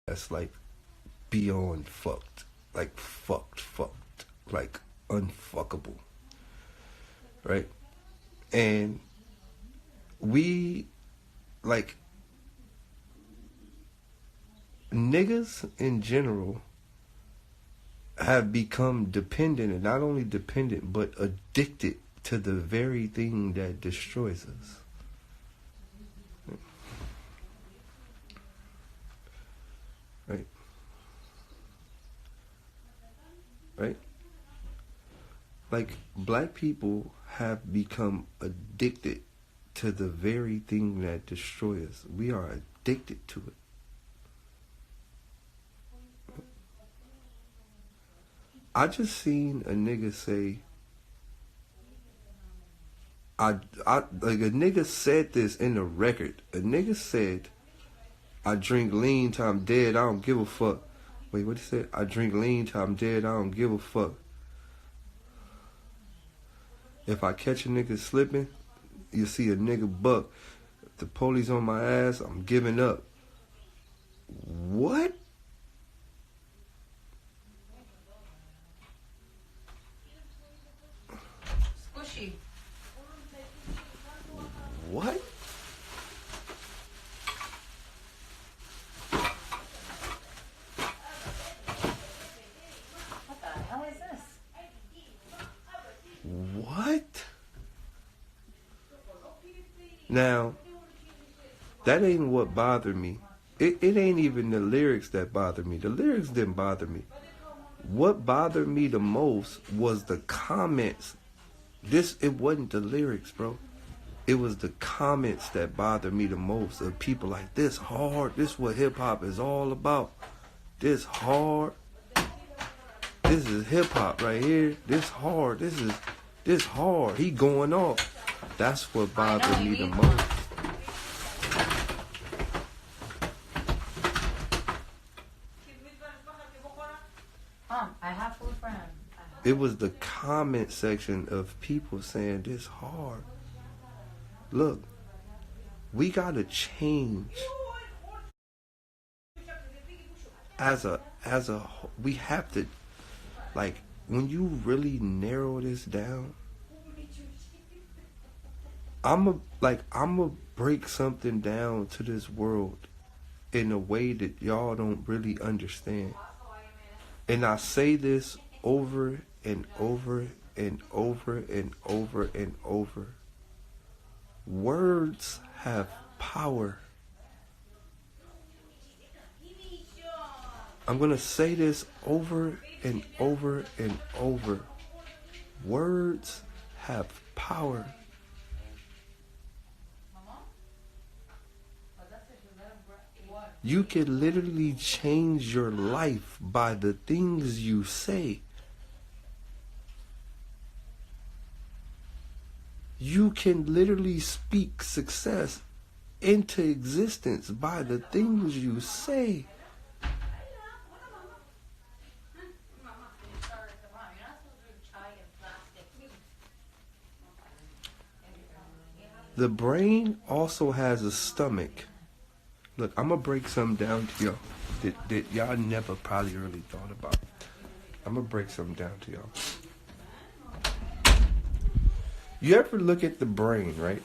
that's like beyond fucked. Like fucked. Like unfuckable. Right? And we, like, niggas in general have become dependent, and not only dependent, but addicted to the very thing that destroys us. Right? Right? Like, black people have become addicted to the very thing that destroys us. We are addicted to it. I just seen a nigga say, like a nigga said this in the record. A nigga said, I drink lean till I'm dead, I don't give a fuck. Wait, what he said? I drink lean till I'm dead, I don't give a fuck. If I catch a nigga slipping, you see a nigga buck. If the police on my ass, I'm giving up. What? Squishy. What? What the hell is this? What? Now, that ain't what bothered me. It ain't even the lyrics that bothered me. The lyrics didn't bother me. What bothered me the most was the comments. It wasn't the lyrics, bro. It was the comments that bothered me the most, of people like, this hard, this what hip hop is all about. This hard. This is hip hop right here. This hard. This hard. He going off. That's what bothered me the most. I have food for him. It was the comment section of people saying this hard. Look, we gotta change. We have to, like, when you really narrow this down, I'ma break something down to this world in a way that y'all don't really understand. And I say this over and over and over and over and over. Words have power. I'm going to say this over and over and over. Words have power. You can literally change your life by the things you say. You can literally speak success into existence by the things you say. The brain also has a stomach. Look, I'm going to break something down to y'all that y'all never probably really thought about. I'm going to break something down to y'all. You ever look at the brain, right?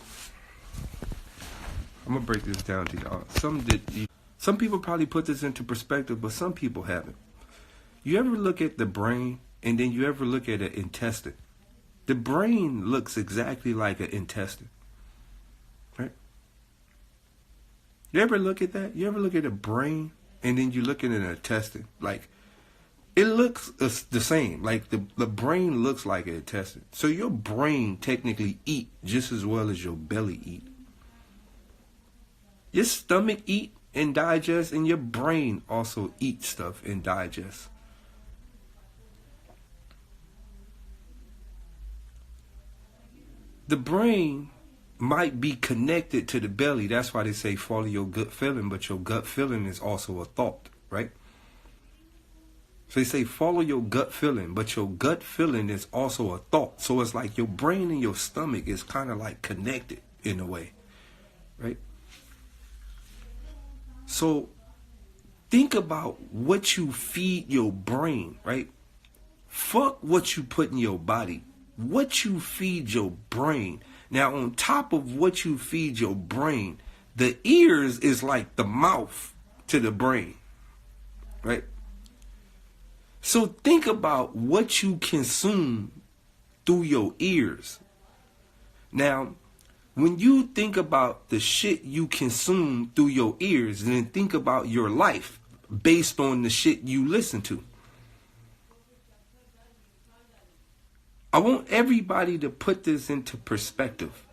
I'm going to break this down to y'all. Some people probably put this into perspective, but some people haven't. You ever look at the brain and then you ever look at an intestine? The brain looks exactly like an intestine. Right? You ever look at that? You ever look at a brain and then you look at an intestine? Like, it looks the same. Like, the brain looks like an intestine. So your brain technically eat just as well as your belly eat. Your stomach eat and digest, and your brain also eats stuff and digests. The brain might be connected to the belly. That's why they say follow your gut feeling, but your gut feeling is also a thought, right? So they say follow your gut feeling, but your gut feeling is also a thought. So it's like your brain and your stomach is kind of like connected in a way, right? So think about what you feed your brain, right? Fuck what you put in your body. What you feed your brain. Now, on top of what you feed your brain, the ears is like the mouth to the brain, right? So think about what you consume through your ears. Now, when you think about the shit you consume through your ears, then think about your life based on the shit you listen to. I want everybody to put this into perspective.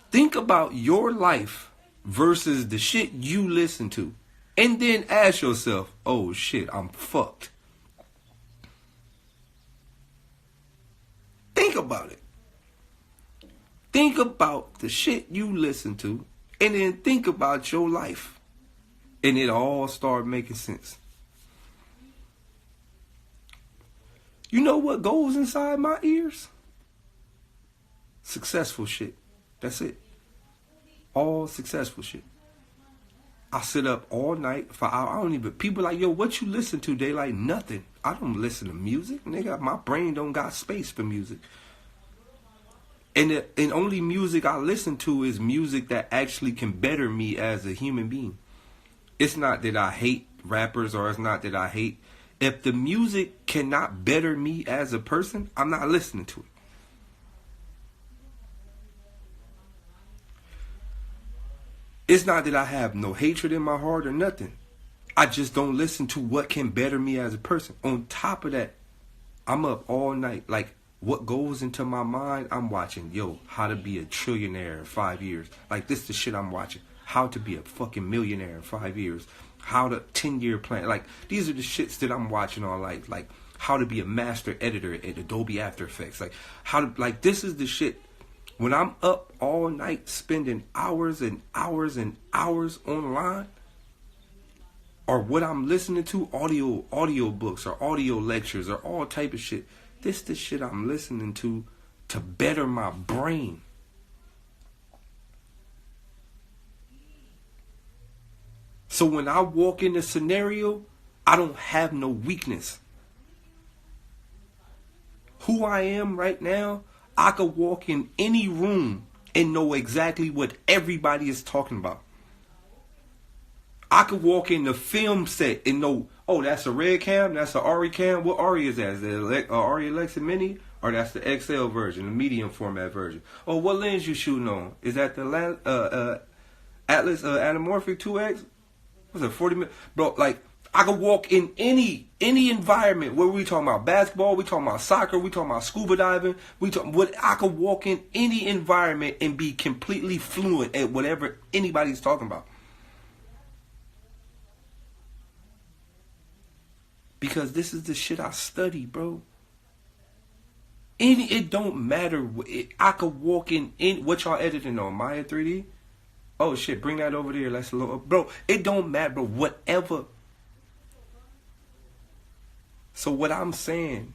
Think about your life versus the shit you listen to. And then ask yourself, oh shit, I'm fucked. Think about it. Think about the shit you listen to, and then think about your life. And it all start making sense. You know what goes inside my ears? Successful shit. That's it. All successful shit. I sit up all night for hours. I don't even, people like, yo, what you listen to? They like, nothing. I don't listen to music. Nigga, my brain don't got space for music. And only music I listen to is music that actually can better me as a human being. It's not that I hate rappers, or it's not that I hate. If the music cannot better me as a person, I'm not listening to it. It's not that I have no hatred in my heart or nothing. I just don't listen to what can better me as a person. On top of that, I'm up all night. Like, what goes into my mind, I'm watching, yo, how to be a trillionaire in 5 years. Like, this is the shit I'm watching. How to be a fucking millionaire in 5 years. How to 10-year plan. Like, these are the shits that I'm watching all life. Like, how to be a master editor at Adobe After Effects. Like, how to, like, this is the shit. When I'm up all night spending hours and hours and hours online, or what I'm listening to, audio books or audio lectures or all type of shit. This the shit I'm listening to better my brain. So when I walk in a scenario, I don't have no weakness. Who I am right now, I could walk in any room and know exactly what everybody is talking about. I could walk in the film set and know, oh, that's a red cam, that's a Ari cam. What Ari is that? Is it Ari Alexa Mini? Or that's the XL version, the medium format version? Oh, what lens you shooting on? Is that the Atlas Anamorphic 2X? What's it, 40 minutes? Bro, like, I could walk in any environment. What we talking about? Basketball? We talking about soccer? We talking about scuba diving? I could walk in any environment and be completely fluent at whatever anybody's talking about. Because this is the shit I study, bro. It don't matter. I could walk in what y'all editing on? Maya 3D? Oh shit, bring that over there. Let's look. Bro, it don't matter, bro. Whatever. So what I'm saying,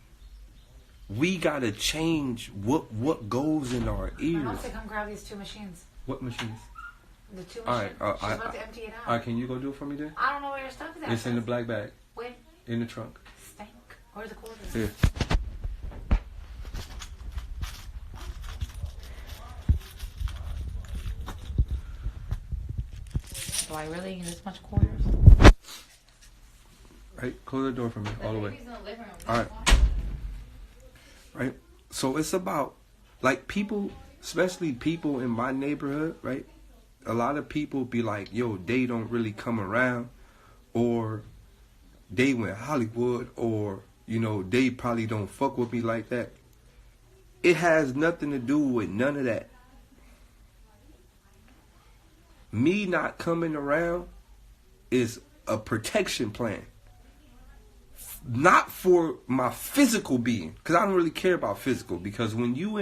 we gotta change what goes in our ears. I have to come grab these two machines. What machines? The two All machines. right, She's about to empty it out. All right, can you go do it for me then? I don't know where your stuff is at. It's in the black bag. Wait. In the trunk. Stank. Where's the quarters? Here. Do I really need this much quarters? Right, close the door for me, all the way. In the living room. All right. Right? So it's about, like, people, especially people in my neighborhood, right? A lot of people be like, yo, they don't really come around, or they went Hollywood, or, you know, they probably don't fuck with me like that. It has nothing to do with none of that. Me not coming around is a protection plan. Not for my physical being, because I don't really care about physical. Because when you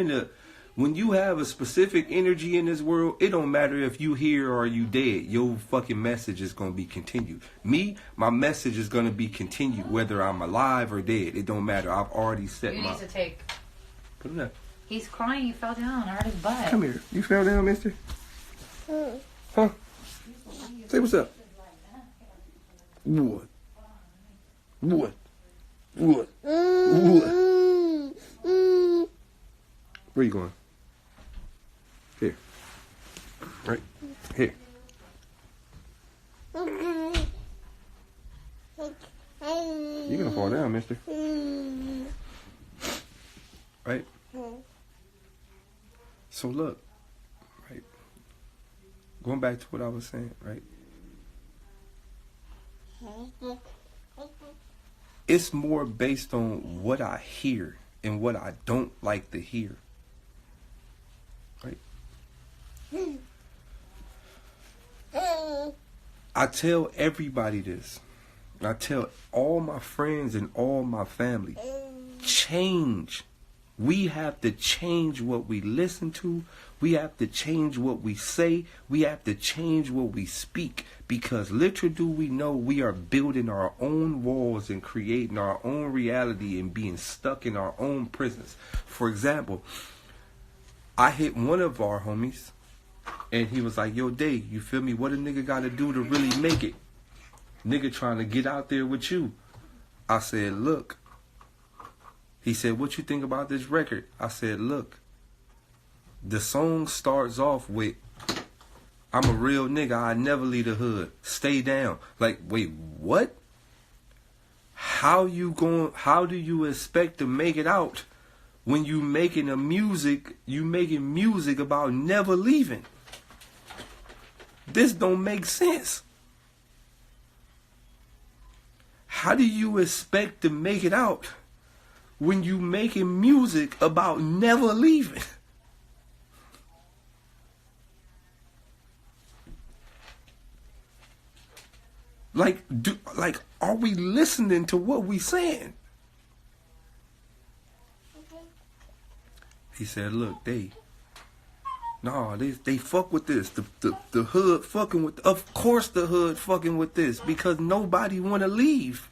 have a specific energy in this world, it don't matter if you here or you dead. Your fucking message is gonna be continued. Me, my message is gonna be continued whether I'm alive or dead. It don't matter. I've already set You my. need to take. Put him there. He's crying. He fell down. I hurt his butt. Come here. You fell down, mister? Huh? Say what's up. What? What? What? What? Where you going? Here. Right? Here. You're gonna fall down, mister. Right? So look, right? Going back to what I was saying, right? It's more based on what I hear and what I don't like to hear. Right? I tell everybody this. I tell all my friends and all my family, change. We have to change what we listen to. We have to change what we say. We have to change what we speak. Because little do we know, we are building our own walls and creating our own reality and being stuck in our own prisons. For example, I hit one of our homies and he was like, yo, Day, you feel me? What a nigga got to do to really make it? Nigga trying to get out there with you. I said, look. He said, what you think about this record? I said, look. The song starts off with, I'm a real nigga, I never leave the hood. Stay down. Like, wait, what? How do you expect to make it out when you making music about never leaving? This don't make sense. How do you expect to make it out when you making music about never leaving? Like, are we listening to what we saying? He said, look, they fuck with this. The hood fucking with, of course the hood fucking with this because nobody want to leave.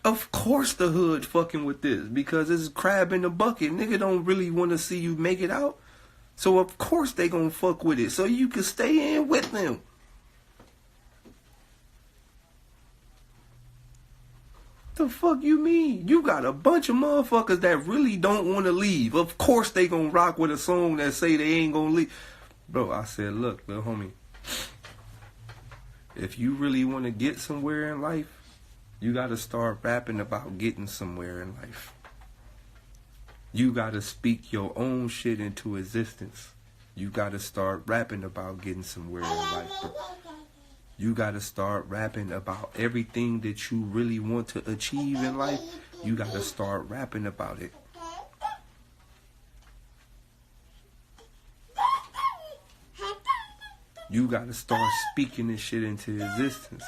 Of course the hood fucking with this because it's crab in the bucket. Nigga don't really want to see you make it out. So of course they gonna fuck with it so you can stay in with them. The fuck you mean? You got a bunch of motherfuckers that really don't want to leave. Of course they gonna rock with a song that say they ain't gonna leave. Bro, I said, look, little homie, if you really want to get somewhere in life, you got to start rapping about getting somewhere in life. You got to speak your own shit into existence. You got to start rapping about getting somewhere in life, bro. You got to start rapping about everything that you really want to achieve in life. You got to start rapping about it. You got to start speaking this shit into existence.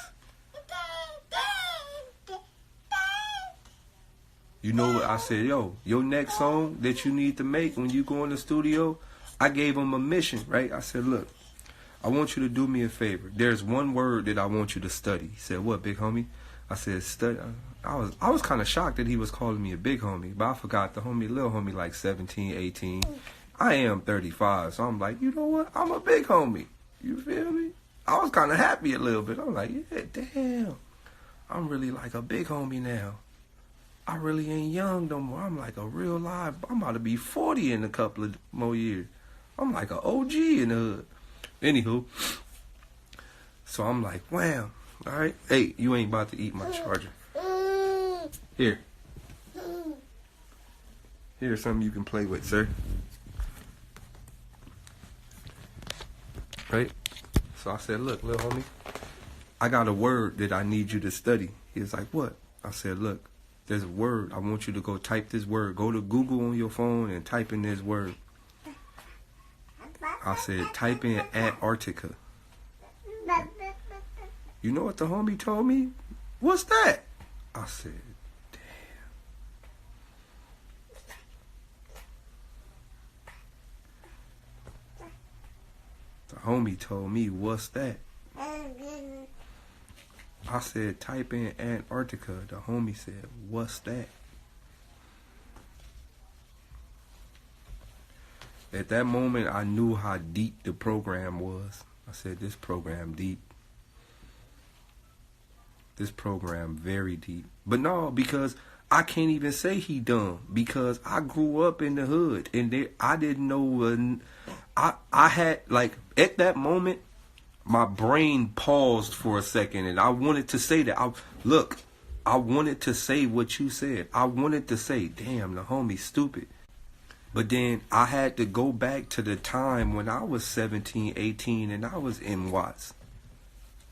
You know what I said? Yo, your next song that you need to make when you go in the studio, I gave him a mission, right? I said, look, I want you to do me a favor. There's one word that I want you to study. He said, what, big homie? I said, study. I was kind of shocked that he was calling me a big homie, but I forgot the homie, little homie, like 17, 18. I am 35, so I'm like, you know what? I'm a big homie. You feel me? I was kind of happy a little bit. I'm like, yeah, damn. I'm really like a big homie now. I really ain't young no more. I'm like a real live. I'm about to be 40 in a couple of more years. I'm like an OG in the hood. Anywho, so I'm like, wow. All right. Hey, you ain't about to eat my charger. Here. Here's something you can play with, sir. Right? So I said, look, little homie, I got a word that I need you to study. He was like, what? I said, look, there's a word. I want you to go type this word. Go to Google on your phone and type in this word. I said, type in Antarctica. You know what the homie told me? What's that? I said, damn. The homie told me, what's that? I said, type in Antarctica. The homie said, what's that? At that moment, I knew how deep the program was. I said, this program deep. This program very deep. But no, because I can't even say he dumb, because I grew up in the hood and I didn't know. I had, like, at that moment, my brain paused for a second, and I wanted to say that. I wanted to say what you said. I wanted to say, damn, the homie's stupid. But then I had to go back to the time when I was 17, 18, and I was in Watts.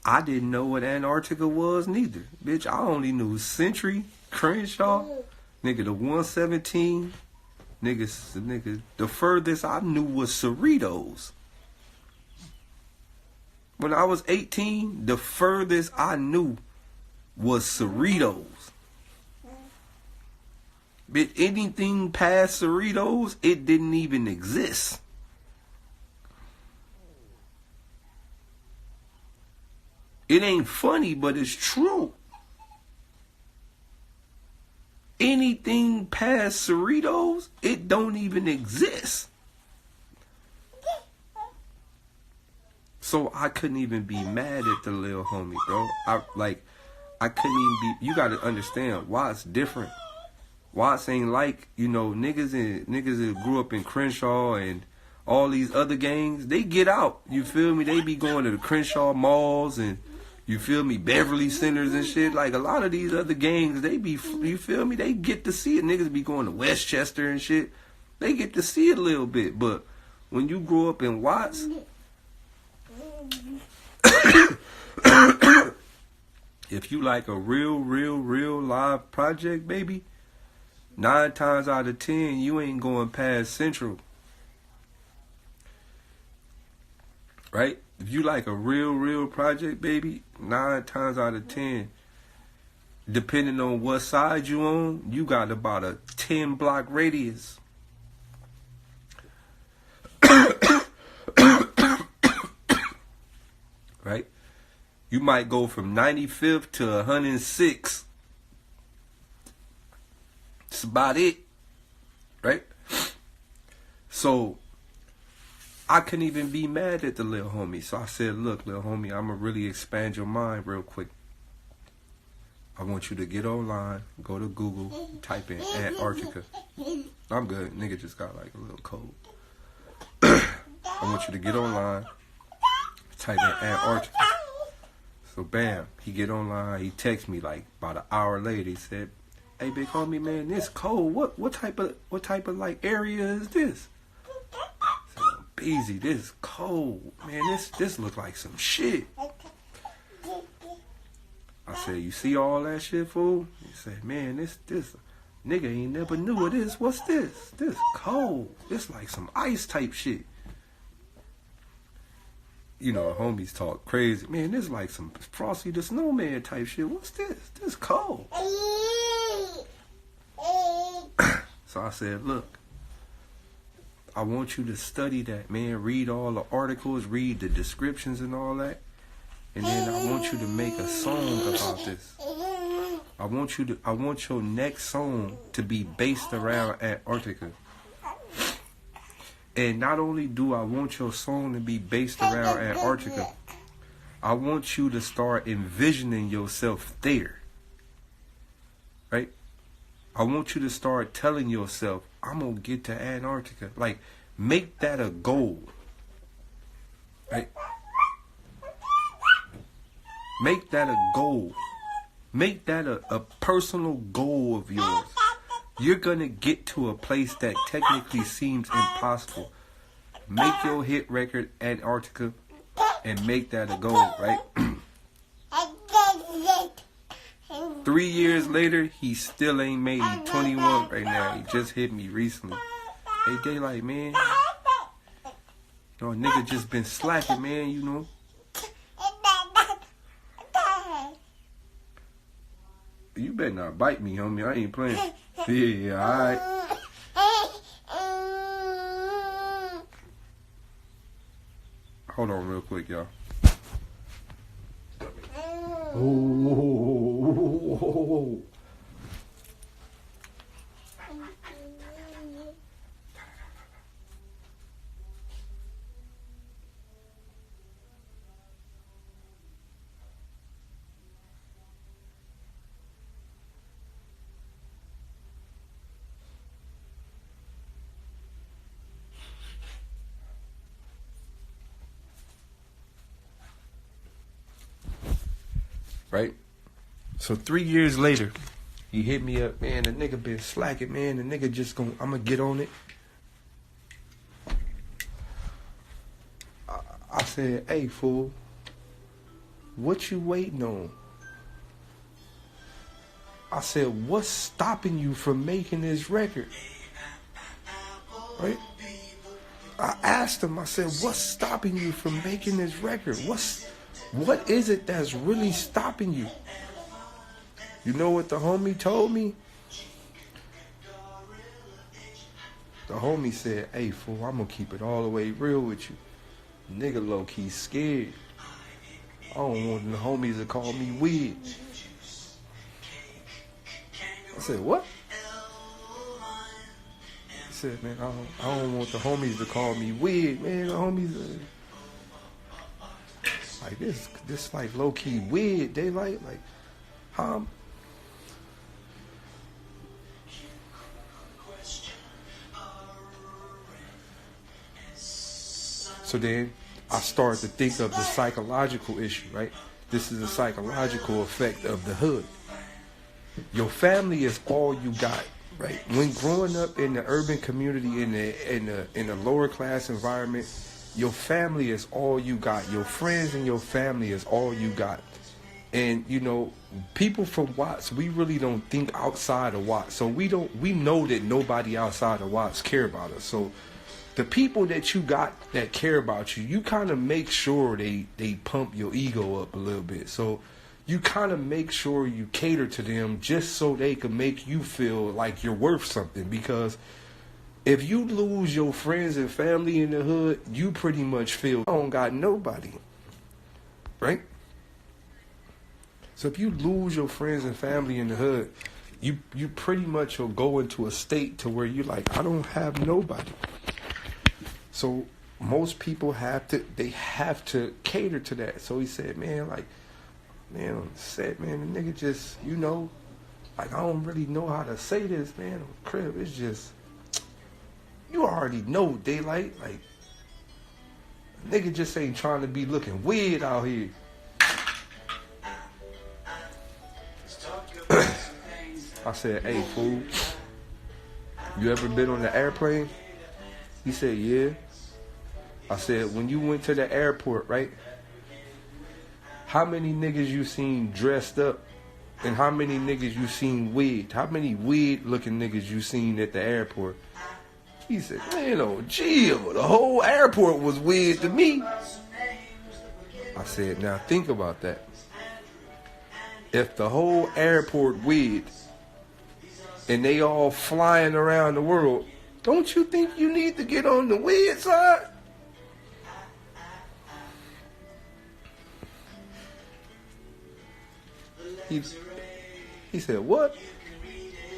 I didn't know what Antarctica was neither. Bitch, I only knew Century, Crenshaw, nigga, the 117. Nigga, the furthest I knew was Cerritos. When I was 18, the furthest I knew was Cerritos. But anything past Cerritos, it didn't even exist. It ain't funny, but it's true. Anything past Cerritos, it don't even exist. So I couldn't even be mad at the little homie, bro. I couldn't even be. You gotta understand, Watts different. Watts ain't like, niggas that grew up in Crenshaw and all these other gangs. They get out. You feel me? They be going to the Crenshaw malls and, you feel me, Beverly Centers and shit. Like a lot of these other gangs, they be, you feel me? They get to see it. Niggas be going to Westchester and shit. They get to see it a little bit. But when you grow up in Watts, if you like a real live project, baby, 9 times out of 10, you ain't going past Central. Right? If you like a real project, baby, 9 times out of 10, depending on what side you on, you got about a 10 block radius. Right? You might go from 95th to 106. That's about it. Right? So I couldn't even be mad at the little homie. So I said, look, little homie, I'm going to really expand your mind real quick. I want you to get online, go to Google, type in Antarctica. I'm good. Nigga just got like a little cold. I want you to get online, type in Antarctica. So bam, he get online. He text me like about an hour later. He said, "Hey, big homie, man, this cold. What type of like area is this?" I said, "Beezy, this is cold, man. This look like some shit." I said, "You see all that shit, fool?" He said, "Man, this nigga ain't never knew of this. What's this? This cold. This like some ice type shit." Homies talk crazy. "Man, this like some Frosty the Snowman type shit. What's this? This cold." So I said, "Look, I want you to study that, man. Read all the articles, read the descriptions and all that. And then I want you to make a song about this. I want your next song to be based around Antarctica. And not only do I want your song to be based around Antarctica, I want you to start envisioning yourself there. Right? I want you to start telling yourself, I'm going to get to Antarctica. Like, make that a goal. Right? Make that a goal. Make that a personal goal of yours. You're going to get to a place that technically seems impossible. Make your hit record Antarctica and make that a goal, right? 3 years later, he still ain't made it. 21 right now. He just hit me recently. Hey, Daylyt, man. Nigga just been slacking, man, You better not bite me, homie. I ain't playing. Yeah, alright. Hold on real quick, y'all. Oh. right? So 3 years later, he hit me up, man, the nigga been slacking, man. The nigga just I'm gonna get on it. I said, hey, fool, what you waiting on? I said, what's stopping you from making this record? Right? I asked him, I said, what's stopping you from making this record? What is it that's really stopping you? You know what the homie told me? The homie said, hey, fool, I'm gonna keep it all the way real with you. Nigga low-key scared. I don't want the homies to call me weird. I said, what? He said, man, I don't want the homies to call me weird, man. The homies like this like low-key weird. Daylyt, like, huh? So then I started to think of the psychological issue, right? This is a psychological effect of the hood. Your family is all you got, right? When growing up in the urban community, in the lower class environment, your family is all you got. Your friends and your family is all you got. And you know, people from Watts, we really don't think outside of Watts. So we know that nobody outside of Watts care about us. So the people that you got that care about you, you kind of make sure they pump your ego up a little bit. So you kind of make sure you cater to them just so they can make you feel like you're worth something. Because if you lose your friends and family in the hood, you pretty much feel I don't got nobody, right? So if you lose your friends and family in the hood, you pretty much will go into a state to where you're like, I don't have nobody. So most people have to cater to that. So he said, man, like, man, on the set, man, the nigga just, you know, like, I don't really know how to say this, man, on the crib. It's just, you already know, Daylyt, like, nigga just ain't trying to be looking weird out here. I said, hey, fool, you ever been on the airplane? He said, yeah. I said, when you went to the airport, right? How many niggas you seen dressed up? And how many niggas you seen wigged? How many weird looking niggas you seen at the airport? He said, man, oh, chill. The whole airport was weird to me. I said, now think about that. If the whole airport weird and they all flying around the world, don't you think you need to get on the weird side? He said, what?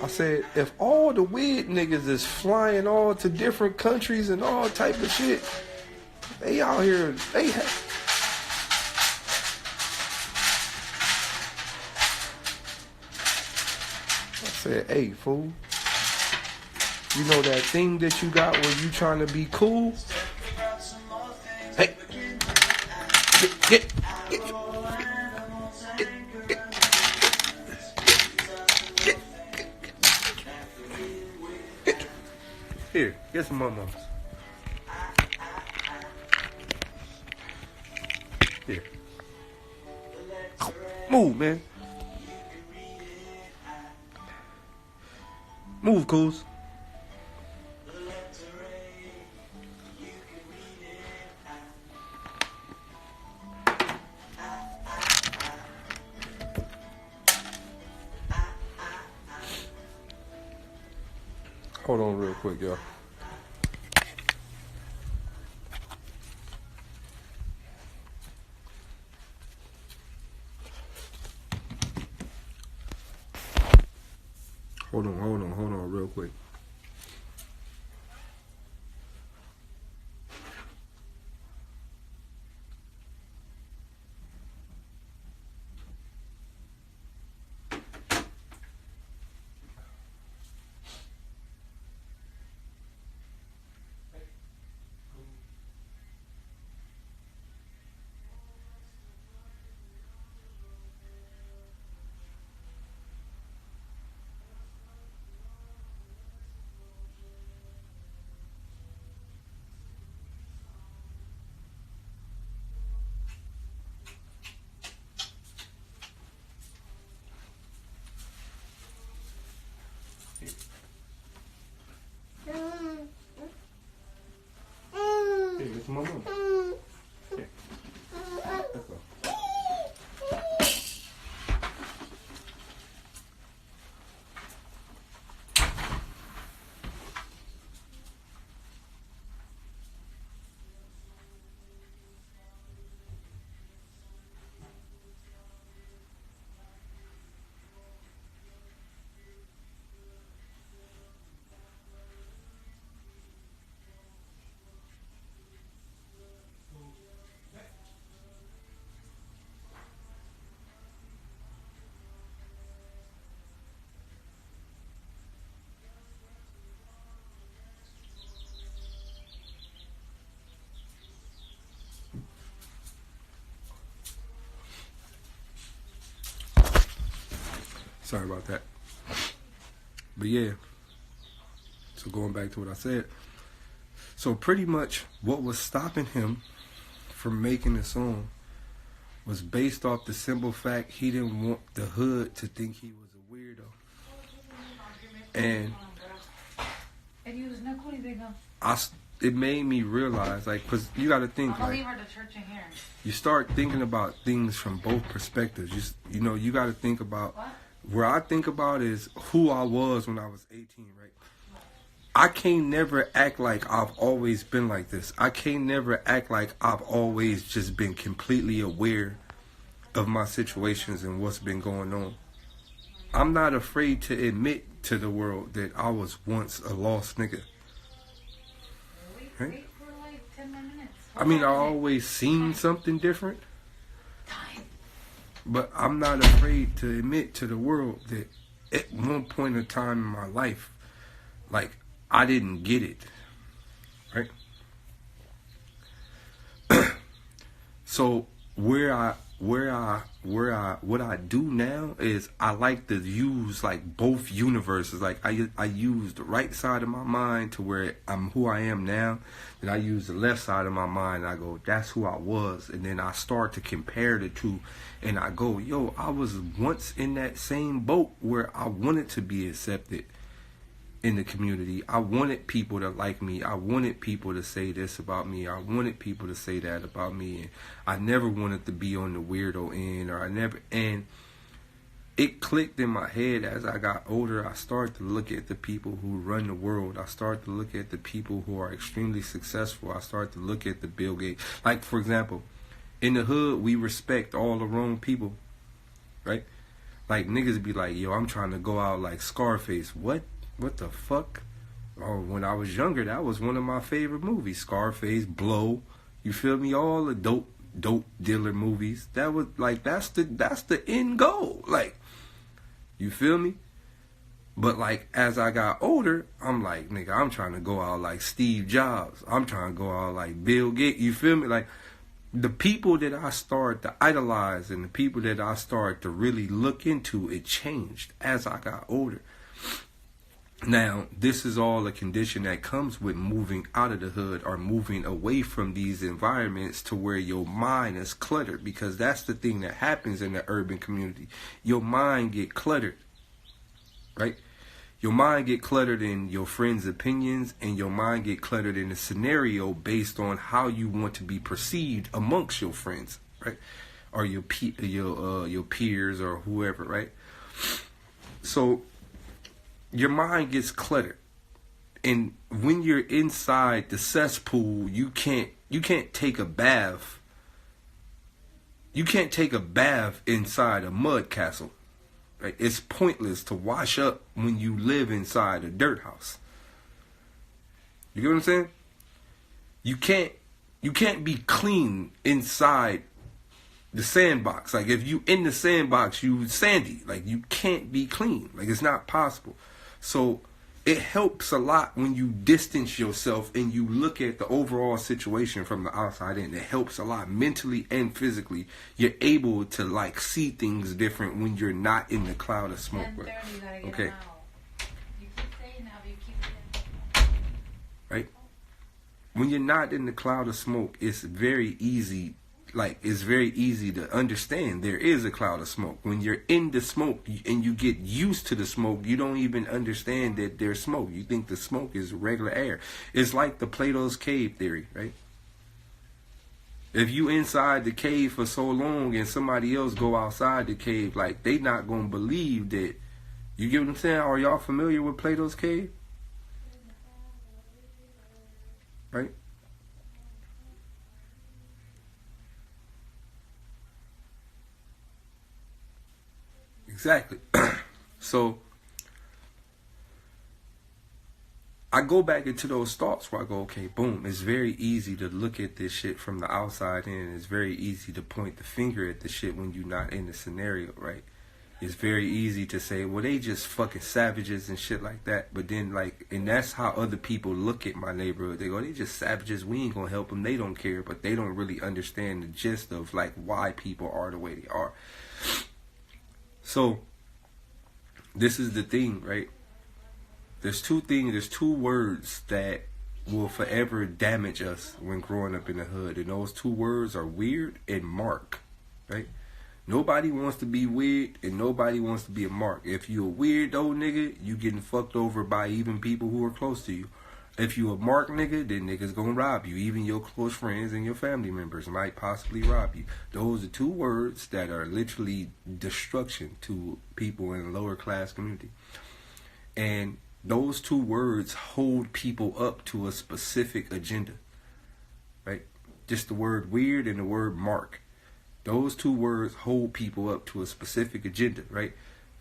I said, if all the weird niggas is flying all to different countries and all type of shit, they out here, I said, hey, fool, you know that thing that you got where you trying to be cool? Hey, get. Here, get some momos. Here. Move, man. Move, Coos. Hold on real quick, y'all. Hold on real quick. my room. Here. Let's go. Sorry about that. But yeah. So going back to what I said. So pretty much what was stopping him from making the song was based off the simple fact he didn't want the hood to think he was a weirdo. And it made me realize, like, because you got to think, like, you start thinking about things from both perspectives. You know, you got to think about, where I think about is who I was when I was 18, right? I can't never act like I've always been like this. I can't never act like I've always just been completely aware of my situations and what's been going on. I'm not afraid to admit to the world that I was once a lost nigga. Right? I mean, I always seen something different. But I'm not afraid to admit to the world that at one point in time in my life, like, I didn't get it. Right? So what I do now is I like to use like both universes. Like I use the right side of my mind to where I'm who I am now. Then I use the left side of my mind and I go, that's who I was. And then I start to compare the two and I go, yo, I was once in that same boat where I wanted to be accepted in the community. I wanted people to like me. I wanted people to say this about me. I wanted people to say that about me. And I never wanted to be on the weirdo end, and it clicked in my head as I got older. I started to look at the people who run the world. I started to look at the people who are extremely successful. I started to look at the Bill Gates. Like, for example, in the hood, we respect all the wrong people, right? Like, niggas be like, yo, I'm trying to go out like Scarface. What the fuck? Oh, when I was younger, that was one of my favorite movies. Scarface, Blow, you feel me? All the dope dealer movies. That was like, that's the end goal. Like, you feel me? But like, as I got older, I'm like, nigga, I'm trying to go out like Steve Jobs. I'm trying to go out like Bill Gates. You feel me? Like, the people that I started to idolize and the people that I started to really look into, it changed as I got older. Now, this is all a condition that comes with moving out of the hood or moving away from these environments to where your mind is cluttered, because that's the thing that happens in the urban community. Your mind get cluttered, right? Your mind get cluttered in your friends' opinions, and your mind get cluttered in the scenario based on how you want to be perceived amongst your friends, right? Or your peers or whoever, right? So your mind gets cluttered, and when you're inside the cesspool, you can't take a bath. You can't take a bath inside a mud castle, right? It's pointless to wash up when you live inside a dirt house. You get what I'm saying? You can't be clean inside the sandbox. Like, if you in the sandbox, you sandy. Like, you can't be clean. Like, it's not possible. So it helps a lot when you distance yourself and you look at the overall situation from the outside in. It helps a lot mentally and physically. You're able to like see things different when you're not in the cloud of smoke. Right? Okay. You keep saying that, but you keep saying. Right? When you're not in the cloud of smoke, it's very easy. Like, it's very easy to understand there is a cloud of smoke. When you're in the smoke and you get used to the smoke, you don't even understand that there's smoke. You think the smoke is regular air. It's like the Plato's cave theory, right? If you inside the cave for so long and somebody else go outside the cave, like, they not gonna believe that. You get what I'm saying? Are y'all familiar with Plato's cave? Right? Exactly. So I go back into those thoughts where I go, okay, boom, it's very easy to look at this shit from the outside in. It's very easy to point the finger at the shit when you're not in the scenario, right? It's very easy to say, well, they just fucking savages and shit like that. But then, like, and that's how other people look at my neighborhood. They go, they just savages. We ain't gonna help them. They don't care. But they don't really understand the gist of, like, why people are the way they are. So, this is the thing, right? There's two things, there's two words that will forever damage us when growing up in the hood. And those two words are weird and mark, right? Nobody wants to be weird and nobody wants to be a mark. If you a weird old nigga, you getting fucked over by even people who are close to you. If you a mark nigga, then niggas gonna rob you. Even your close friends and your family members might possibly rob you. Those are two words that are literally destruction to people in the lower class community. And those two words hold people up to a specific agenda, right? Just the word weird and the word mark. Those two words hold people up to a specific agenda, right?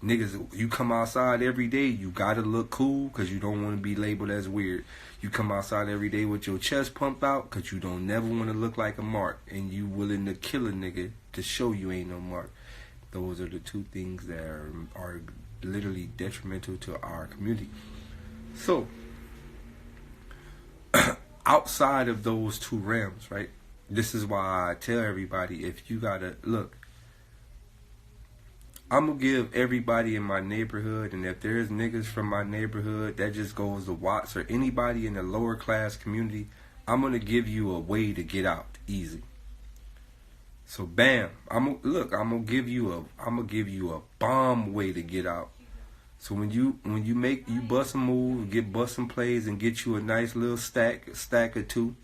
Niggas, you come outside every day, you gotta look cool because you don't want to be labeled as weird. You come outside every day with your chest pumped out because you don't never want to look like a mark. And you willing to kill a nigga to show you ain't no mark. Those are the two things that are literally detrimental to our community. So, outside of those two realms, right? This is why I tell everybody, if you gotta, look, I'm gonna give everybody in my neighborhood, and if there's niggas from my neighborhood that just goes to Watts or anybody in the lower class community, I'm gonna give you a way to get out easy. So bam, I'm gonna give you a bomb way to get out. So when you bust a move, get busting plays, and get you a nice little stack or two.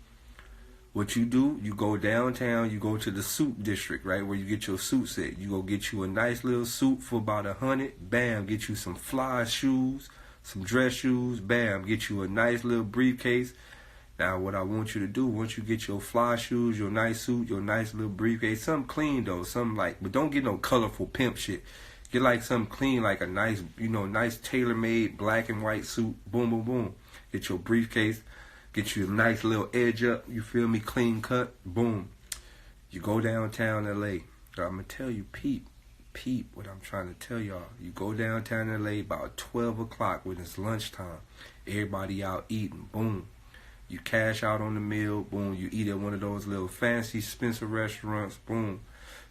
What you do, you go downtown, you go to the suit district, right, where you get your suit set. You go get you a nice little suit for about $100. Bam, get you some fly shoes, some dress shoes. Bam, get you a nice little briefcase. Now, what I want you to do, once you get your fly shoes, your nice suit, your nice little briefcase, something clean though, something like, but don't get no colorful pimp shit. Get like something clean, like a nice, nice tailor-made black and white suit. Boom, boom, boom. Get your briefcase. Get you a nice little edge up, you feel me, clean cut, boom. You go downtown LA. I'm going to tell you, peep what I'm trying to tell y'all. You go downtown LA about 12 o'clock when it's lunchtime. Everybody out eating, boom. You cash out on the meal, boom. You eat at one of those little fancy Spencer restaurants, boom.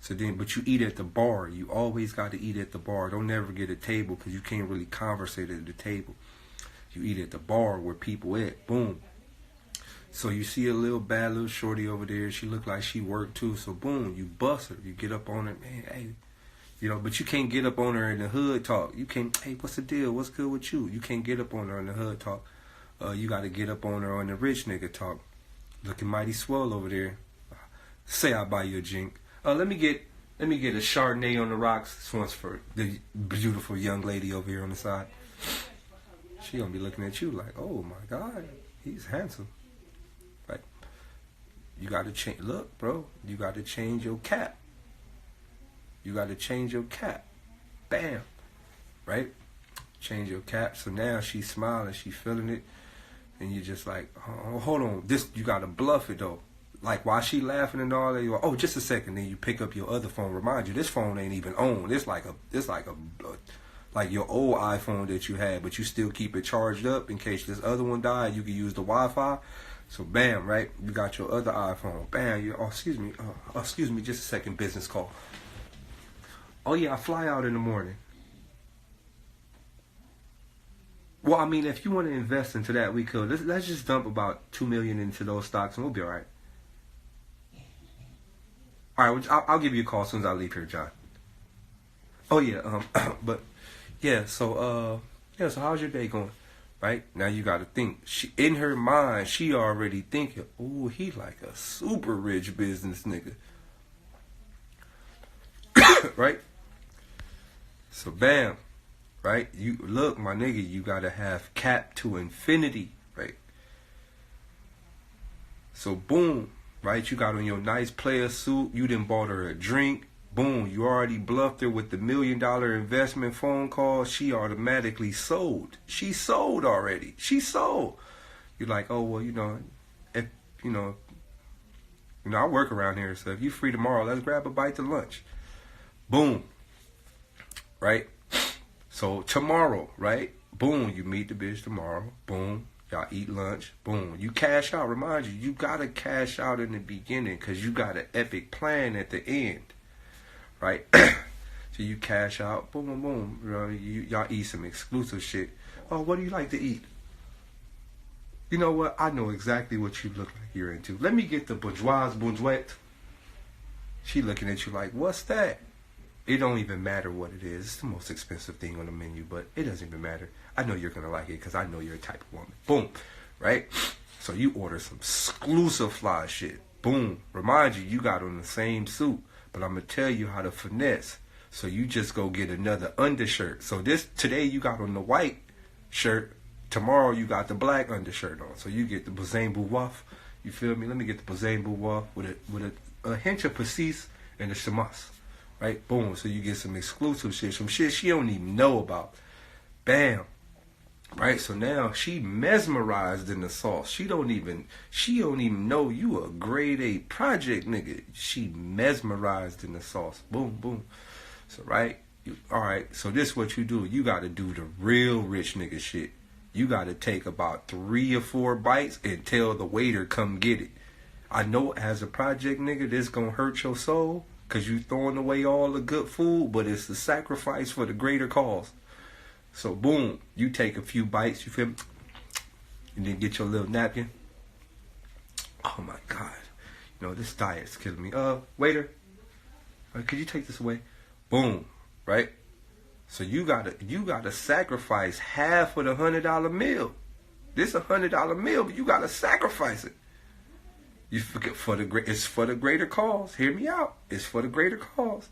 So then, but you eat at the bar. You always got to eat at the bar. Don't never get a table because you can't really conversate at the table. You eat at the bar where people at, boom. So you see a little bad little shorty over there. She look like she worked too. So boom, you bust her. You get up on her, man. Hey, but you can't get up on her in the hood talk. You can't. Hey, what's the deal? What's good with you? You can't get up on her in the hood talk. You got to get up on her on the rich nigga talk. Looking mighty swell over there. Say I'll buy you a drink. Let me get a Chardonnay on the rocks. This one's for the beautiful young lady over here on the side. She gonna be looking at you like, oh my God, he's handsome. You got to change. Look, bro, you got to change your cap. You got to change your cap. Bam. Right? Change your cap. So now she's smiling. She's feeling it. And you're just like, oh, hold on. You got to bluff it, though. Like, while she laughing and all that, you're like, oh, just a second. Then you pick up your other phone. Remind you, this phone ain't even on. It's like your old iPhone that you had, but you still keep it charged up in case this other one died. You can use the Wi-Fi. So bam, right? You got your other iPhone. Bam, excuse me, just a second, business call. Oh yeah, I fly out in the morning. Well, I mean, if you want to invest into that, we could. Let's just dump about $2 million into those stocks, and we'll be all right. All right, I'll give you a call as soon as I leave here, John. Oh yeah, but yeah. So how's your day going? Right? Now you gotta think. She, in her mind, she already thinking, ooh, he like a super rich business nigga. Right? So bam. Right? You look, my nigga, you gotta have cap to infinity, right? So boom, right? You got on your nice player suit, you done bought her a drink. Boom, you already bluffed her with the $1 million investment phone call. She automatically sold. She sold already. She sold. You're like, oh well, if I work around here, so if you free tomorrow, let's grab a bite to lunch. Boom. Right? So tomorrow, right? Boom, you meet the bitch tomorrow. Boom, y'all eat lunch. Boom, you cash out. Remind you, you gotta cash out in the beginning because you got an epic plan at the end. Right? So you cash out, boom, boom, boom. Y'all eat some exclusive shit. Oh, what do you like to eat? You know what? I know exactly what you look like you're into. Let me get the bourgeoise bourgeoise. She looking at you like, what's that? It don't even matter what it is. It's the most expensive thing on the menu, but it doesn't even matter. I know you're going to like it because I know you're a type of woman. Boom. Right? So you order some exclusive fly shit. Boom. Remind you, you got on the same suit. But I'm going to tell you how to finesse. So you just go get another undershirt. So today you got on the white shirt. Tomorrow you got the black undershirt on. So you get the Bazin Bouwouf. You feel me? Let me get the Bazin Bouwouf with a hint of pastis and a chamas. Right? Boom. So you get some exclusive shit. Some shit she don't even know about. Bam. Right? So now she mesmerized in the sauce. She don't even know you a grade A project nigga. She mesmerized in the sauce. Boom, boom. So right? Alright, so this what you do. You gotta do the real rich nigga shit. You gotta take about 3 or 4 bites and tell the waiter come get it. I know as a project nigga this gonna hurt your soul because you throwing away all the good food, but it's the sacrifice for the greater cause. So boom, you take a few bites, you feel me? And then get your little napkin. Oh my God. This diet's killing me. Waiter, could you take this away? Boom, right? So you gotta sacrifice half of the $100 meal. This $100 meal, but you gotta sacrifice it. You forget it's for the greater cause. Hear me out. It's for the greater cause.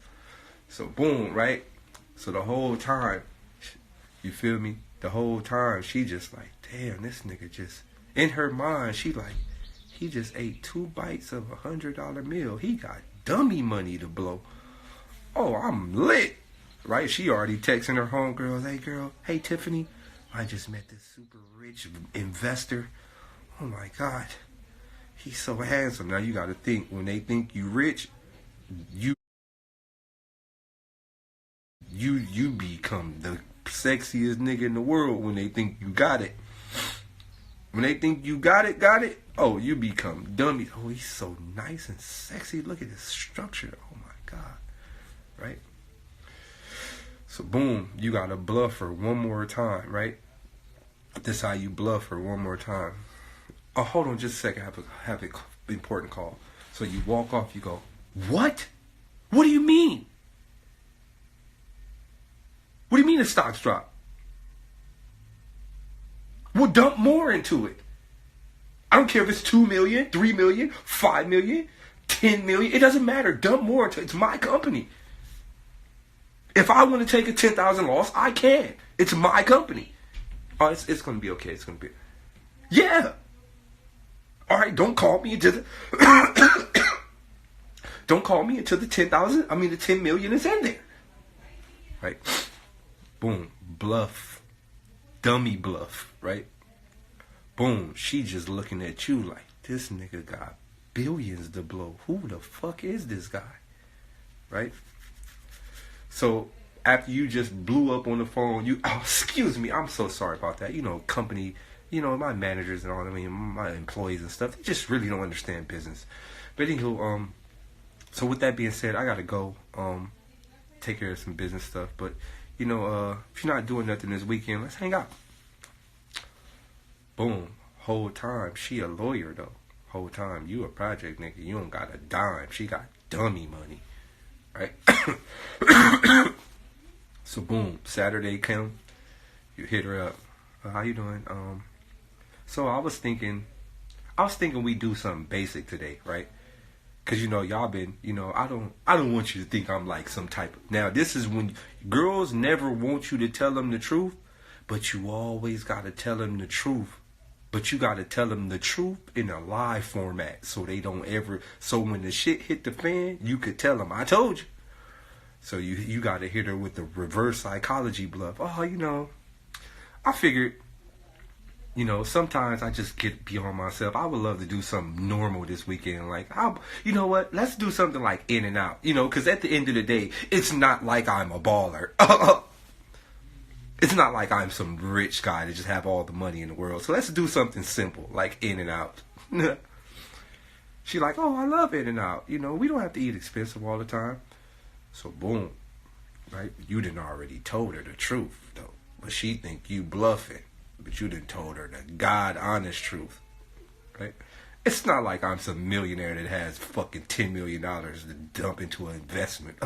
So boom, right? So the whole time, you feel me? The whole time, she just like, damn, this nigga just, in her mind, she like, he just ate 2 bites of a $100 meal. He got dummy money to blow. Oh, I'm lit. Right? She already texting her homegirls, hey girl, hey Tiffany, I just met this super rich investor. Oh my God. He's so handsome. Now you got to think, when they think you rich, you become the sexiest nigga in the world when they think you got it. When they think you got it, oh, you become dummy. Oh, he's so nice and sexy. Look at his structure. Oh my God. Right? So boom, you gotta bluff her one more time, right? This how you bluff her one more time. Oh, hold on just a second. I have an important call. So you walk off, you go, what? What do you mean? What do you mean the stocks drop? We'll dump more into it. I don't care if it's 2 million, 3 million, 5 million, 10 million. It doesn't matter. Dump more into it. It's my company. If I want to take a 10,000 loss, I can. It's my company. Oh, it's going to be okay. It's going to be. Yeah. All right. Don't call me until the. Don't call me until the 10,000. I mean, the 10 million is in there. Right. Boom. Bluff. Dummy bluff. Right. Boom. She just looking at you like, this nigga got billions to blow. Who the fuck is this guy? Right. So after you just blew up on the phone, excuse me, I'm so sorry about that. Company, my managers and all, my employees and stuff, they just really don't understand business. But anywho, so with that being said, I gotta go, take care of some business stuff. But, if you're not doing nothing this weekend, let's hang out. Boom. Whole time, she a lawyer though. Whole time, you a project nigga. You don't got a dime. She got dummy money. Right? So boom, Saturday come, you hit her up. How you doing? So I was thinking we do something basic today, right? Cause y'all been, I don't want you to think I'm like some type of. Now this is when girls never want you to tell them the truth, but you always gotta tell them the truth. But you gotta tell them the truth in a live format, so they don't ever. So when the shit hit the fan, you could tell them, "I told you." So you gotta hit her with the reverse psychology bluff. Oh, I figured. Sometimes I just get beyond myself. I would love to do something normal this weekend. Like, you know what? Let's do something like In and Out. Because at the end of the day, it's not like I'm a baller. It's not like I'm some rich guy that just have all the money in the world. So let's do something simple, like In and Out. She like, oh, I love In and Out. We don't have to eat expensive all the time. So boom, right? You done already told her the truth, though. But she think you bluffing. But you done told her the God honest truth, right? It's not like I'm some millionaire that has fucking $10 million to dump into an investment.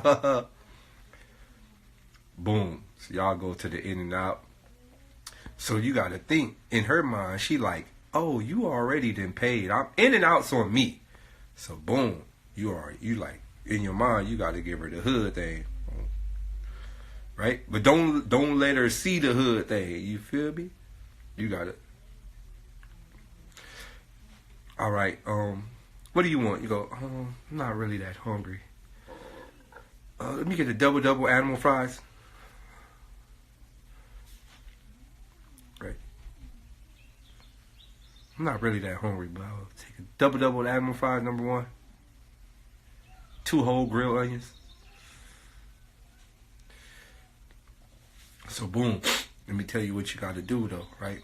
Boom. So y'all go to the In and Out. So you got to think, in her mind, she like, oh, you already done paid. I'm In and Out's on me. So boom, you like, in your mind, you got to give her the hood thing. Right? But don't let her see the hood thing. You feel me? You got it. All right. What do you want? You go, I'm not really that hungry. Let me get a double animal fries. Right. I'm not really that hungry, but I'll take a double animal fries, number 1. 2 whole grilled onions. So boom. Let me tell you what you got to do, though, right?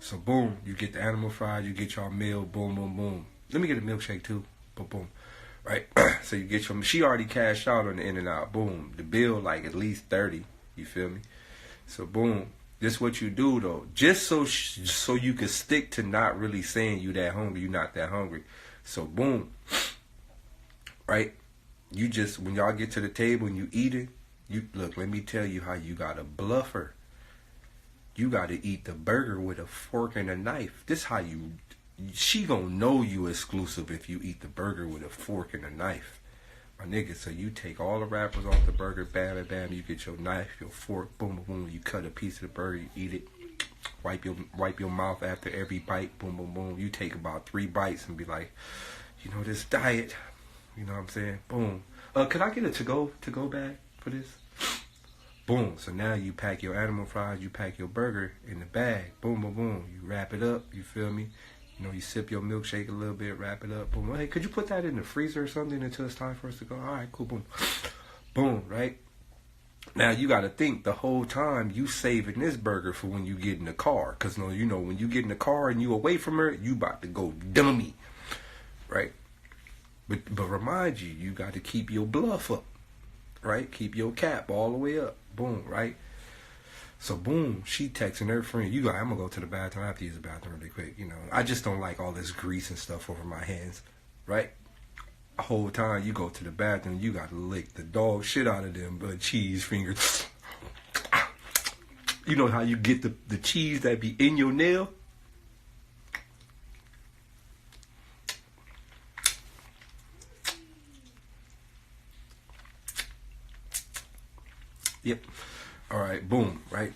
So, boom, you get the animal fries, you get your meal, boom, boom, boom. Let me get a milkshake, too, boom, boom, right? So you get she already cashed out on the In and Out, boom. The bill, like, at least 30, you feel me? So, boom, this what you do, though. Just so you can stick to not really saying you that hungry, you not that hungry. So, boom, right? You just, when y'all get to the table and you eat it, look, let me tell you how you got to bluff her. You got to eat the burger with a fork and a knife. This how she gonna know you exclusive if you eat the burger with a fork and a knife. My nigga, so you take all the wrappers off the burger, bam, bam, bam. You get your knife, your fork, boom, boom, boom. You cut a piece of the burger, you eat it. Wipe your mouth after every bite, boom, boom, boom. You take about 3 bites and be like, this diet. You know what I'm saying? Boom. Could I get a to-go bag for this? Boom. So now you pack your animal fries, you pack your burger in the bag. Boom, boom, boom. You wrap it up. You feel me? You sip your milkshake a little bit, wrap it up. Boom. Hey, could you put that in the freezer or something until it's time for us to go? All right, cool. Boom. Boom, right? Now you got to think the whole time you saving this burger for when you get in the car. Because, when you get in the car and you away from her, you about to go dummy. Right? But remind you got to keep your bluff up. Right? Keep your cap all the way up. Boom, right? So boom, she texting her friend, I'm gonna go to the bathroom. I have to use the bathroom really quick. I just don't like all this grease and stuff over my hands, right? The whole time you go to the bathroom, you gotta lick the dog shit out of them cheese fingers. You know how you get the cheese that be in your nail? Yep. All right, boom, right?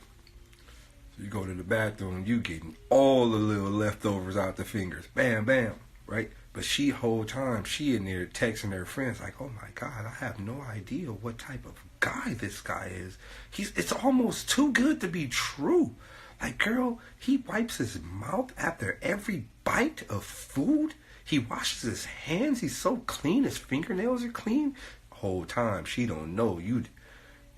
So you go to the bathroom, you getting all the little leftovers out the fingers. Bam, bam, right? But whole time, she in there texting her friends like, oh my God, I have no idea what type of guy this guy is. It's almost too good to be true. Like, girl, he wipes his mouth after every bite of food. He washes his hands. He's so clean. His fingernails are clean. Whole time, she don't know you.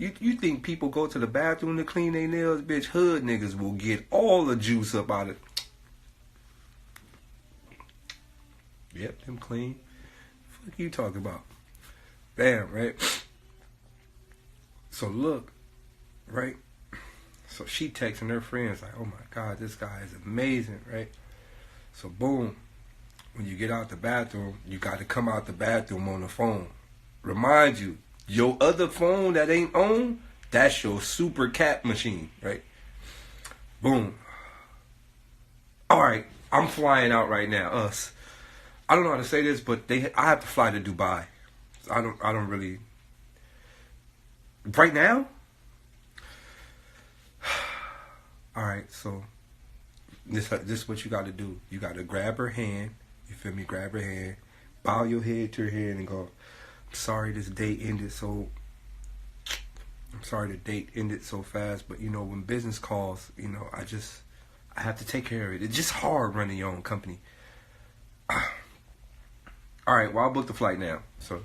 You think people go to the bathroom to clean their nails? Bitch, hood niggas will get all the juice up out of it. Yep, them clean. Fuck you talking about? Bam, right? So look, right? So she texting her friends like, oh my God, this guy is amazing, right? So boom, when you get out the bathroom, you got to come out the bathroom on the phone. Remind you, your other phone that ain't on, that's your super cat machine, right? Boom. All right, I'm flying out right now. I don't know how to say this, but I have to fly to Dubai. I don't really. Right now. All right, so this is what you got to do. You got to grab her hand. You feel me? Grab her hand, bow your head to her hand, and go, "I'm sorry this date ended so. I'm sorry the date ended so fast, but you know when business calls, you know I have to take care of it. It's just hard running your own company." All right, well, I'll book the flight now. So,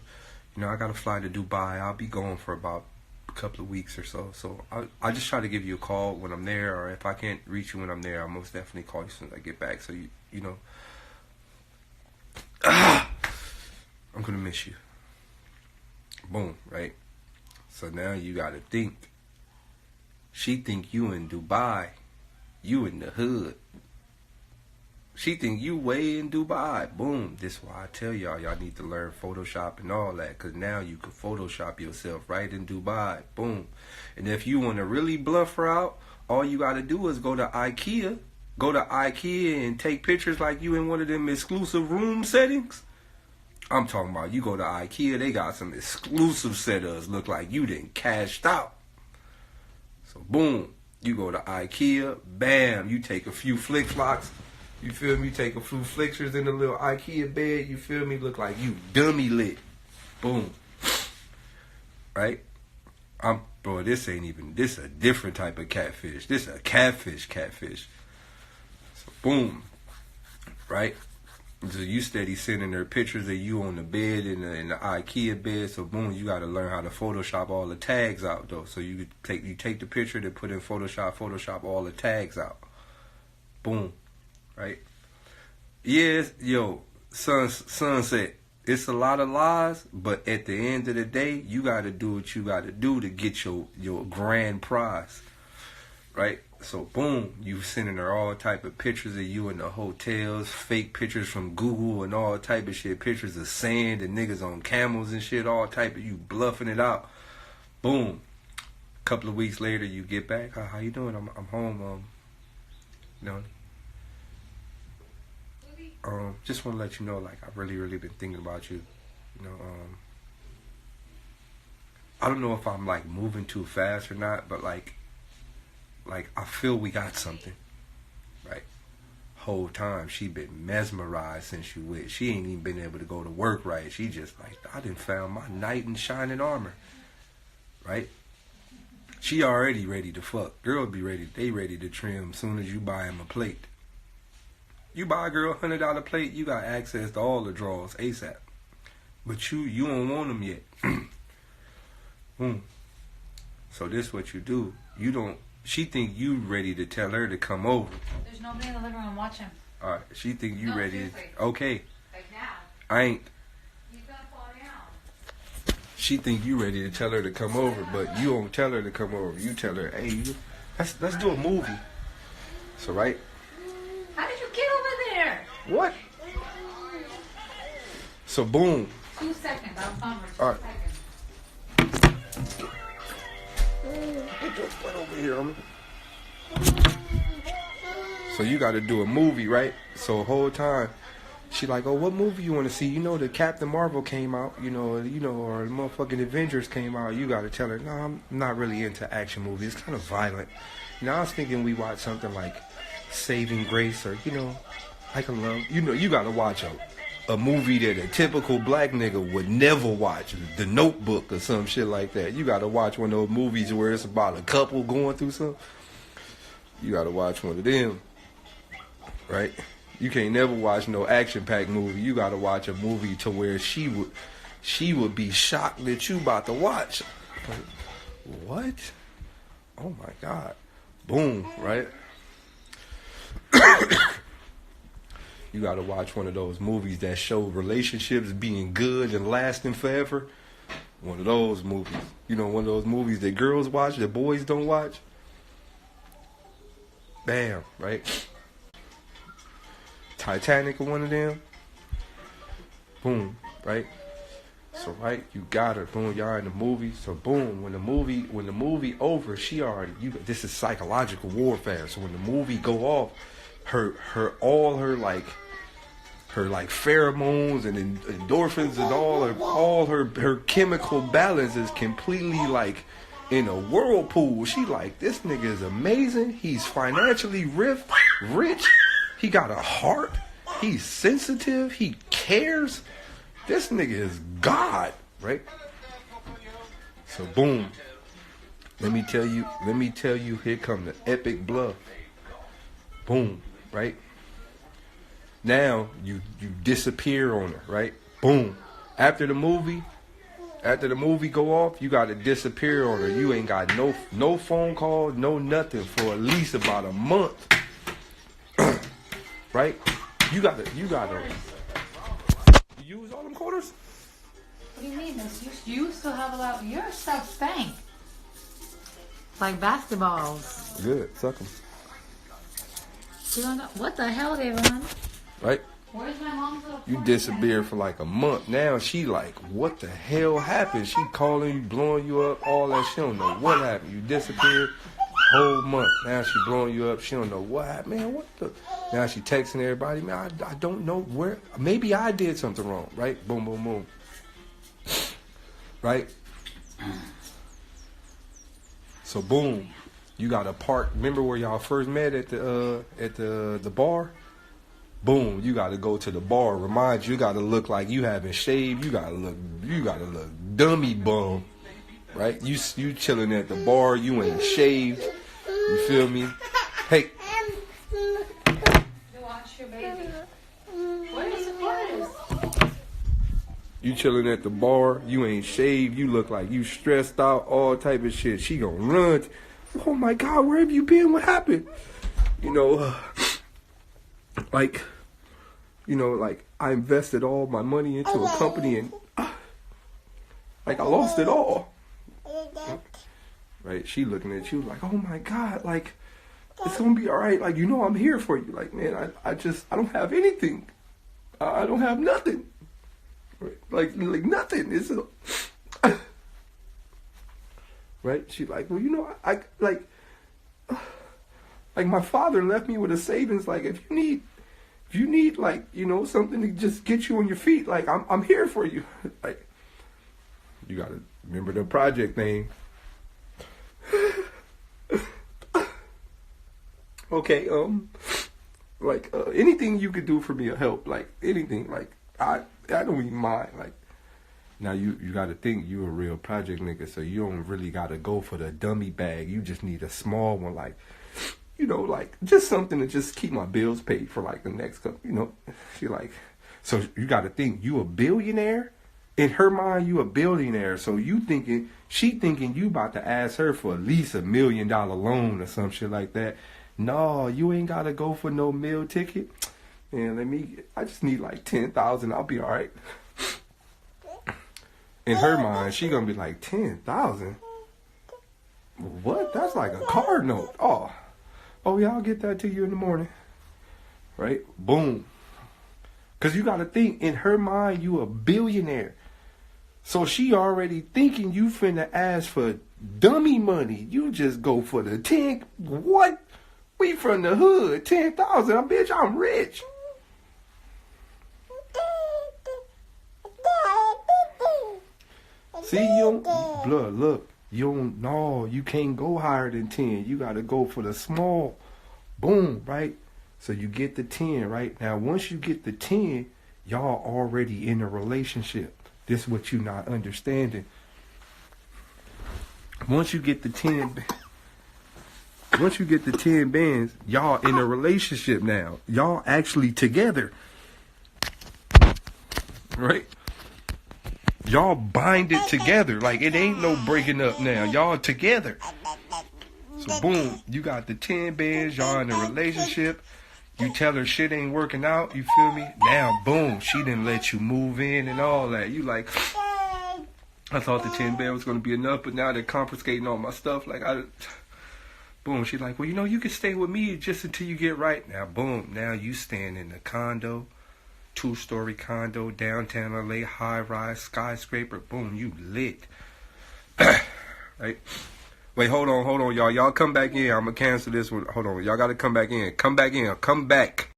you know, I got to fly to Dubai. I'll be going for about a couple of weeks or so. So, I'll just try to give you a call when I'm there, or if I can't reach you when I'm there, I'll most definitely call you as soon as I get back. So, you know, I'm going to miss you. Boom, right? So now you got to think. She think you in Dubai. You in the hood. She think you way in Dubai. Boom. This is why I tell y'all need to learn Photoshop and all that. Because now you can Photoshop yourself right in Dubai. Boom. And if you want to really bluff her out, all you got to do is go to IKEA. Go to IKEA and take pictures like you in one of them exclusive room settings. I'm talking about you go to IKEA. They got some exclusive setups. Look like you done cashed out. So boom. You go to IKEA. Bam. You take a few flick flocks. You feel me? Take a few flickers in the little IKEA bed. You feel me? Look like you dummy lit. Boom. Right? Bro, this a different type of catfish. This a catfish. So boom. Right? So you steady sending her pictures of you on the bed in the IKEA bed. So boom, you got to learn how to Photoshop all the tags out though. So you take the picture, then put in Photoshop all the tags out. Boom. Right? Yes, yo, sunset. It's a lot of lies, but at the end of the day, you got to do what you got to do to get your grand prize. Right? So, boom, you sending her all type of pictures of you in the hotels, fake pictures from Google and all type of shit, pictures of sand and niggas on camels and shit, all type of you bluffing it out. Boom. A couple of weeks later, you get back. How you doing? I'm home. You know. Just want to let you know, like, I've really, really been thinking about you. You know, I don't know if I'm, like, moving too fast or not, but, like, I feel we got something, right? Whole time, she been mesmerized since you went. She ain't even been able to go to work right. She just, like, I done found my knight in shining armor, right? She already ready to fuck. Girls be ready. They ready to trim soon as you buy them a plate. You buy a girl $100 plate, you got access to all the drawers ASAP. But you don't want them yet. So this what you do. She think you ready to tell her to come over. There's nobody in the living room watching. Alright, she think you ready. Seriously. Okay. Like now. I ain't. He's gonna fall down. She think you ready to tell her to come over, but you don't tell her to come over. You tell her, hey, let's do a movie. So right? How did you get over there? What? So boom. 2 seconds. I'll come for 2 All right. seconds. Get your butt over here, homie. So you got to do a movie, right? So the whole time, she like, oh, what movie you want to see? You know, the Captain Marvel came out, or the motherfucking Avengers came out. You got to tell her, no, I'm not really into action movies. It's kind of violent. I was thinking we watch something like Saving Grace or, Like a Love. You got to watch a movie that a typical black nigga would never watch. The Notebook or some shit like that. You got to watch one of those movies where it's about a couple going through something. You got to watch one of them. Right? You can't never watch no action-packed movie. You got to watch a movie to where she would be shocked that you about to watch. Like, what? Oh my God. Boom, right? You got to watch one of those movies that show relationships being good and lasting forever. One of those movies. One of those movies that girls watch that boys don't watch. Bam, right? Titanic or one of them. Boom, right? So right, you got her. Boom, y'all in the movie. So boom, when the movie over, she already this is psychological warfare. So when the movie go off, all her pheromones and endorphins and all her chemical balance is completely like in a whirlpool. She like, this nigga is amazing. He's financially rich. He got a heart. He's sensitive. He cares. This nigga is God, right? So boom. Let me tell you, here come the epic bluff. Boom, right? Now you disappear on her, right? Boom. After the movie go off, you gotta disappear on her. You ain't got no phone call, no nothing for at least about a month. Right? You gotta you use all them quarters? What do you mean? You still have a lot. Your stuff stank. Like basketballs. Good, suck them. You don't know what the hell, Devon? Right? Where's my mom's little? You disappeared for like a month. Now she like, what the hell happened? She calling you, blowing you up, all that. She don't know what happened. You disappeared whole month. Now she blowing you up. She don't know what happened. Man, what the? Now she texting everybody. Man, I don't know where. Maybe I did something wrong. Right? Boom, boom, boom. Right? So boom, you got a part. Remember where y'all first met at the bar? Boom, you got to go to the bar. Remind you got to look like you haven't shaved. You got to look dummy bum, right? You chilling at the bar. You ain't shaved. You feel me? Hey. Watch your baby. What is it? You chilling at the bar. You ain't shaved. You look like you stressed out. All type of shit. She gonna run. Oh my God, where have you been? What happened? Like I invested all my money into a company and like I lost it all. Right? She looking at you like, oh my God, like it's gonna be all right. Like, I'm here for you. Like, man, I don't have anything. I don't have nothing. Right? Like nothing. It's right? She like, well, I like my father left me with a savings. Like, if you need like, something to just get you on your feet, like I'm here for you. Like, you gotta remember the project thing. Okay, anything you could do for me to help, like anything, like I don't even mind. Like, now you gotta think you a real project nigga, so you don't really gotta go for the dummy bag. You just need a small one, like, like just something to just keep my bills paid for like the next couple, She like, so you gotta think you a billionaire. In her mind, you a billionaire. So she thinking you about to ask her for at least $1 million loan or some shit like that. No, you ain't gotta go for no meal ticket. Man, I just need like 10,000. I'll be all right. In her mind, she gonna be like, 10,000? What? That's like a car note. Oh yeah, I'll get that to you in the morning. Right? Boom. Cause you gotta think, in her mind, you a billionaire. So she already thinking you finna ask for dummy money. You just go for the 10. What? We from the hood. 10,000. Bitch, I'm rich. See, look. You can't go higher than 10. You gotta go for the small. Boom, right? So you get the 10, right? Now, once you get the 10, y'all already in a relationship. This is what you not understanding. Once you get the 10 bands, y'all in a relationship now. Y'all actually together. Right? Y'all bind it together. Like, it ain't no breaking up now. Y'all together. So boom, you got the 10 bands, y'all in a relationship. You tell her shit ain't working out, you feel me? Now, boom, she didn't let you move in and all that. You like, I thought the 10 band was going to be enough, but now they're confiscating all my stuff. Like, boom, she's like, well, you can stay with me just until you get right. Now, boom, now you staying in the condo. 2-story condo, downtown LA, high rise, skyscraper. Boom, you lit. Right? Wait, hold on, y'all. Y'all come back in. I'm gonna cancel this one. Hold on. Y'all gotta come back in. Come back in. Come back.